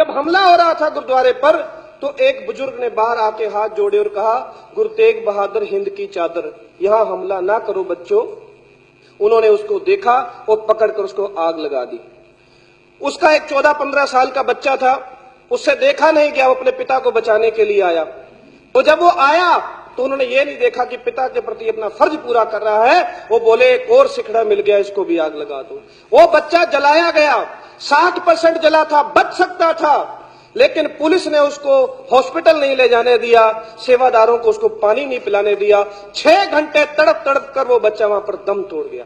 जब हमला हो रहा था गुरुद्वारे पर तो एक बुजुर्ग ने बाहर आके हाथ जोड़े और कहा, गुरु तेग बहादुर हिंद की चादर, यहां हमला ना करो बच्चों। उन्होंने उसको देखा और पकड़कर उसको आग लगा दी। उसका एक 14-15 साल का बच्चा था, उससे देखा नहीं गया, वो अपने पिता को बचाने के लिए आया। तो जब वो आया तो उन्होंने ये नहीं देखा कि पिता के प्रति अपना फर्ज पूरा कर रहा है, वो बोले एक और सिखड़ा मिल गया, इसको भी आग लगा दो। वो बच्चा जलाया गया, 60% जला था, बच सकता था, लेकिन पुलिस ने उसको हॉस्पिटल नहीं ले जाने दिया, सेवादारों को उसको पानी नहीं पिलाने दिया। 6 घंटे तड़प तड़प कर वो बच्चा वहां पर दम तोड़ गया।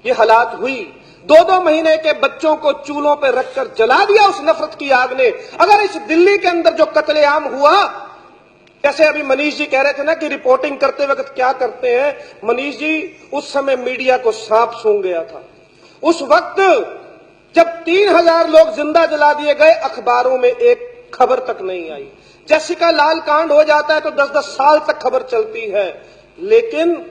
ये हालात हुई। 2-2 महीने के बच्चों को चूल्हों पर रखकर जला दिया उस नफरत की आग ने। अगर इस दिल्ली के अंदर जो कत्लेआम हुआ, जैसे अभी मनीष जी कह रहे थे ना कि रिपोर्टिंग करते वक्त क्या करते हैं, मनीष जी उस समय मीडिया को सांप सूंघ गया था। उस वक्त जब 3000 लोग जिंदा जला दिए गए, अखबारों में एक खबर तक नहीं आई। जेसिका लाल कांड हो जाता है तो 10-10 साल तक खबर चलती है, लेकिन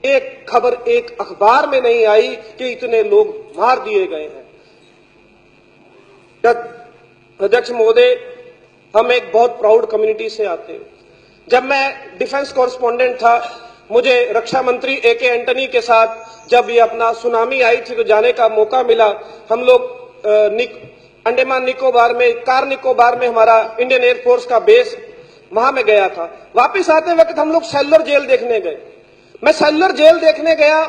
एक खबर एक अखबार में नहीं आई कि इतने लोग मार दिए गए हैं। अध्यक्ष महोदय, हम एक बहुत प्राउड कम्युनिटी से आते हैं। जब मैं डिफेंस कॉरेस्पॉन्डेंट था, मुझे रक्षा मंत्री ए.के. एंटनी के साथ जब ये अपना सुनामी आई थी तो जाने का मौका मिला। हम लोग अंडमान निकोबार में, कार निकोबार में हमारा इंडियन एयरफोर्स का बेस, वहां में गया था। वापिस आते वक्त हम लोग सेलुलर जेल देखने गए। मैं सेलुलर जेल देखने गया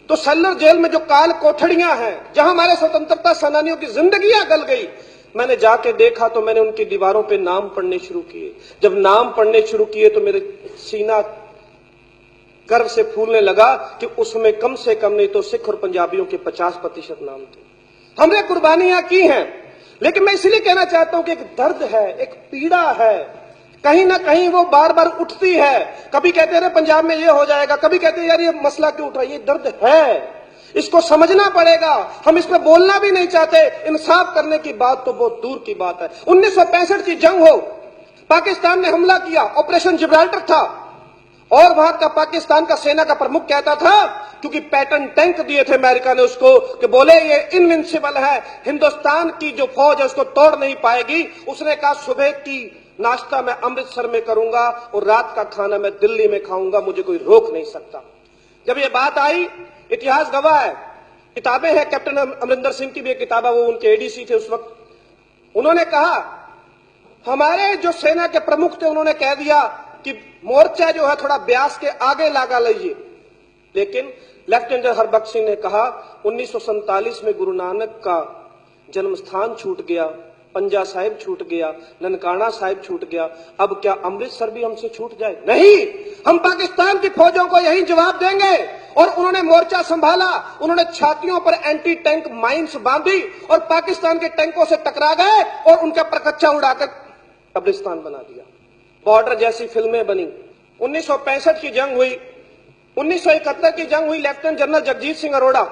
तो सेलुलर जेल में जो काल कोठड़ियां हैं, जहां हमारे स्वतंत्रता सेनानियों की जिंदगियां गल गई, मैंने जाके देखा तो मैंने उनकी दीवारों पे नाम पढ़ने शुरू किए। जब नाम पढ़ने शुरू किए तो मेरे सीना गर्व से फूलने लगा कि उसमें कम से कम नहीं तो सिख और पंजाबियों के 50% नाम थे। हमने कुर्बानियां की हैं, लेकिन मैं इसलिए कहना चाहता हूं कि एक दर्द है, एक पीड़ा है, कहीं ना कहीं वो बार बार उठती है। कभी कहते हैं पंजाब में ये हो जाएगा, कभी कहते हैं यार ये मसला क्यों उठ रहा है। ये दर्द है, इसको समझना पड़ेगा। हम इस पर बोलना भी नहीं चाहते, इंसाफ करने की बात तो बहुत दूर की बात है। 1965 की जंग हो, पाकिस्तान ने हमला किया, ऑपरेशन जिब्राल्टर था, और वहां का पाकिस्तान का सेना का प्रमुख कहता था, क्योंकि पैटर्न टैंक दिए थे अमेरिका ने उसको, कि बोले ये इनविंसिबल है, हिंदुस्तान की जो फौज है उसको तोड़ नहीं पाएगी। उसने कहा सुबह की नाश्ता मैं अमृतसर में करूंगा और रात का खाना मैं दिल्ली में खाऊंगा, मुझे कोई रोक नहीं सकता। जब ये बात आई, इतिहास गवाह है, किताबें हैं, कैप्टन अमरिंदर सिंह की भी एक किताब है, वो उनके एडीसी थे उस वक्त। उन्होंने कहा, हमारे जो सेना के प्रमुख थे उन्होंने कह दिया कि मोर्चा जो है थोड़ा ब्यास के आगे लगा लीजिए, लेकिन लेफ्टिनेंट जनरल हरबख्श सिंह ने कहा 1947 में गुरु नानक का जन्म स्थान छूट गया, पंजा साहिब छूट गया, ननकाना साहिब छूट गया, अब क्या अमृतसर भी हमसे छूट जाए? नहीं, हम पाकिस्तान की फौजों को यही जवाब देंगे। और उन्होंने मोर्चा संभाला, उन्होंने छातियों पर एंटी टैंक माइंस बांधी और पाकिस्तान के टैंकों से टकरा गए और उनका परकच्चा उड़ाकर कब्रिस्तान बना दिया। बॉर्डर जैसी फिल्में बनी। 1965 की जंग हुई, 1971 की जंग हुई। लेफ्टिनेंट जनरल जगजीत सिंह अरोड़ा,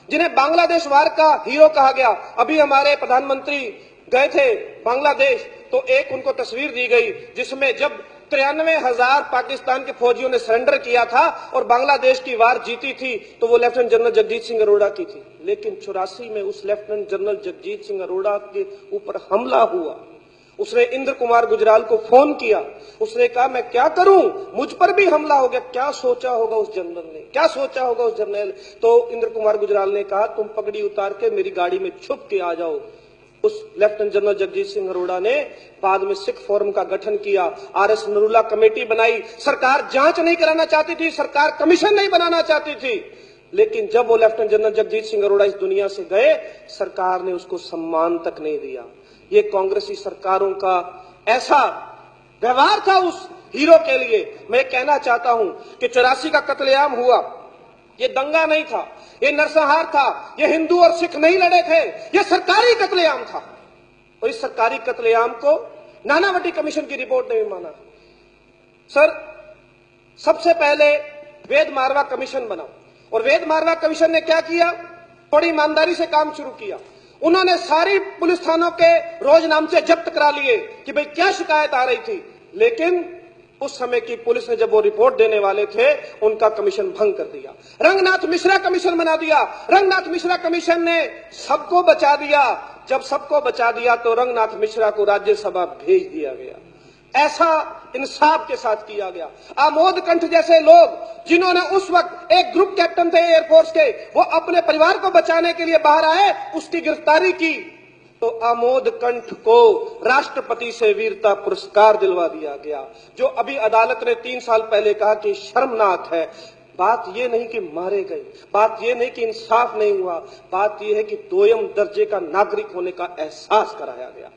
जिन्हें बांग्लादेश वार का हीरो कहा गया, अभी हमारे प्रधानमंत्री गए थे बांग्लादेश तो एक उनको तस्वीर दी गई जिसमें जब 93,000 पाकिस्तान के फौजियों ने सरेंडर किया था और बांग्लादेश की वार जीती थी, तो वो लेफ्टिनेंट जनरल जगजीत सिंह अरोड़ा की थी। लेकिन 84 में उस लेफ्टिनेंट जनरल जगजीत सिंह अरोड़ा के ऊपर हमला हुआ। उसने इंद्र कुमार गुजराल को फोन किया, उसने कहा मैं क्या करूं, मुझ पर भी हमला हो गया। क्या सोचा होगा उस जनरल ने, क्या सोचा होगा उस जनरल? तो इंद्र कुमार गुजराल ने कहा तुम पगड़ी उतार के मेरी गाड़ी में छुप के आ जाओ। उस लेफ्टिनेंट जनरल जगजीत सिंह अरोड़ा ने बाद में सिख फोरम का गठन किया, आर.एस. नरूला कमेटी बनाई। सरकार जांच नहीं कराना चाहती थी, सरकार कमीशन नहीं बनाना चाहती थी, लेकिन जब वो लेफ्टिनेंट जनरल जगजीत सिंह अरोड़ा इस दुनिया से गए, सरकार ने उसको सम्मान तक नहीं दिया। ये कांग्रेसी सरकारों का ऐसा व्यवहार था उस हीरो के लिए। मैं कहना चाहता हूं कि 84 का कत्लेआम हुआ, ये दंगा नहीं था, ये नरसंहार था, ये हिंदू और सिख नहीं लड़े थे, ये सरकारी कत्लेआम था। और इस सरकारी कत्लेआम को नानावटी कमीशन की रिपोर्ट ने भी माना। सर, सबसे पहले वेद मारवा कमीशन बना, और वेद मारवा कमीशन ने क्या किया, बड़ी ईमानदारी से काम शुरू किया। उन्होंने सारी पुलिस थानों के रोजनामचे जब्त करा लिए कि भाई क्या शिकायत आ रही थी, लेकिन उस समय की पुलिस ने जब वो रिपोर्ट देने वाले थे उनका कमीशन भंग कर दिया। रंगनाथ मिश्रा कमीशन बना दिया। रंगनाथ मिश्रा कमीशन ने सबको बचा दिया, जब सबको बचा दिया तो रंगनाथ मिश्रा को राज्यसभा भेज दिया गया। ऐसा इंसाफ के साथ किया गया। आमोद कंठ जैसे लोग जिन्होंने उस वक्त एक ग्रुप कैप्टन थे एयरफोर्स के, वो अपने परिवार को बचाने के लिए बाहर आए, उसकी गिरफ्तारी की तो आमोद कंठ को राष्ट्रपति से वीरता पुरस्कार दिलवा दिया गया, जो अभी अदालत ने 3 साल पहले कहा कि शर्मनाक है। बात यह नहीं कि मारे गए, बात यह नहीं कि इंसाफ नहीं हुआ, बात यह है कि दोयम दर्जे का नागरिक होने का एहसास कराया गया।